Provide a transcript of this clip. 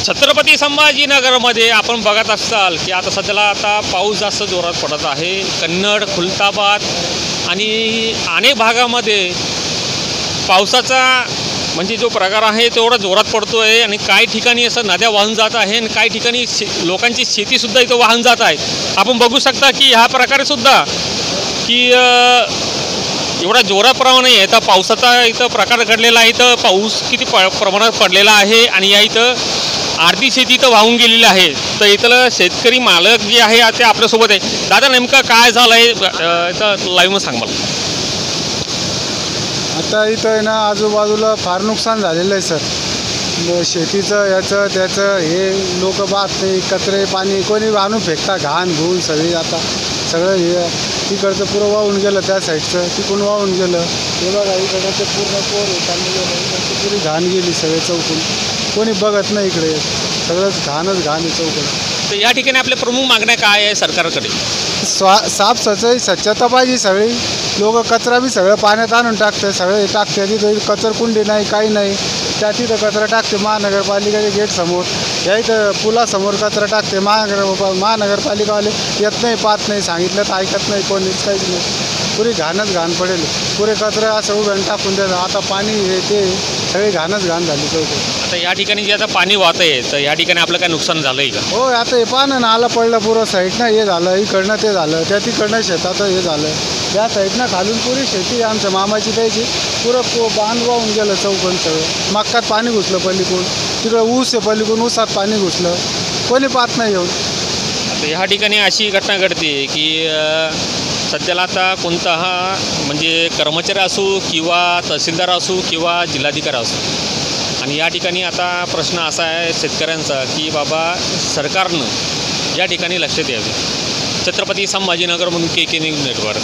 छत्रपती संभाजीनगरमध्ये आपण बघत असाल की आता सध्याला पाऊस जास्त जोरात पडत आहे। कन्नड, खुलताबाद आणि अनेक भागामध्ये पावसाचा म्हणजे जो प्रकार आहे तेवढा जोरात पडतो आहे आणि काही ठिकाणी असं नद्या वाहून जात आहे आणि काही ठिकाणी लोकांची शेतीसुद्धा इथं वाहून जात आहे। आपण बघू शकता की ह्या प्रकारे सुद्धा की एवढा जोराप्रमाणे आहे तर पावसाचा इथं प्रकार घडलेला आहे। तर पाऊस किती प्रमाणात पडलेला आहे आणि या इथं अर्धी शेती इथं वाहून गेलेली आहे। तर इथलं शेतकरी मालक जे आहे ते आपल्यासोबत आहे। दादा नेमका काय झालं आहे इथं लाईव्ह सांग मला। आता इथं आहे ना आजूबाजूला फार नुकसान झालेलं आहे सर। शेतीचं याचं त्याचं हे लोक बात नाही, कचरे पाणी कोणी आणून फेकता, घाण घुऊन सगळी आता सगळं हे तिकडचं पुरं वाहून गेलं, त्या साईडचं तिकडून वाहून गेलं। हे बघा इकडं ते पूर्ण पोर चालू गेलं, इकडची पुरी घाण गेली सगळे चौकून, कोणी बघत नाही इकडे, सगळंच घाणच घाण आहे चौकून। तर या ठिकाणी आपल्या प्रमुख मागण्या काय आहे सरकारकडे? साफ स्वच्छता पाहिजे। सगळी लोक कचरा बी सगळं पाण्यात आणून टाकते, सगळे टाकते, तिथं कचरकुंडी नाही काही नाही, त्या तिथं कचरा टाकते महानगरपालिकेच्या गेटसमोर, या इथं पुलासमोर कचरा टाकते। महानगरपालिकावाले येत नाही, पाहत नाही, सांगितलं तर ऐकत नाही कोणीच, काहीच नाही, पुरी घाणच घाण पडेल, पुरे कचरा असं उभ्यानं टाकून द्यायचं। आता पाणी हे ते सगळी घाणच घाण झाली चौकून। आता या ठिकाणी जे आता पाणी वाहत आहे तर या ठिकाणी आपलं काय नुकसान झालं आहे का? हो, आता हे पानं आलं पडलं पुरं साईडनं, हे झालं इकडनं ते झालं, त्या तिकडनं शेतात हे झालं, या साईडनं खालून पुरी शेती आमच्या मामाची द्यायची, पुरं बांध वाहून गेलं चौकून सगळं। मक्कात पाणी घुसलं पलीकडून, तिकडं ऊस आहे पलीकडून, ऊसात पाणी घुसलं, कोणी पाहत नाही येऊन। आता ह्या ठिकाणी अशी घटना घडते की सध्याला आता कोणताहा म्हणजे कर्मचारी असो किंवा तहसीलदार असो किंवा जिल्हाधिकारी असो, आणि या ठिकाणी आता प्रश्न असा आहे शेतकऱ्यांचा की बाबा सरकारनं या ठिकाणी लक्ष द्यावे। छत्रपती संभाजीनगरमधून KK न्यूज नेटवर्क।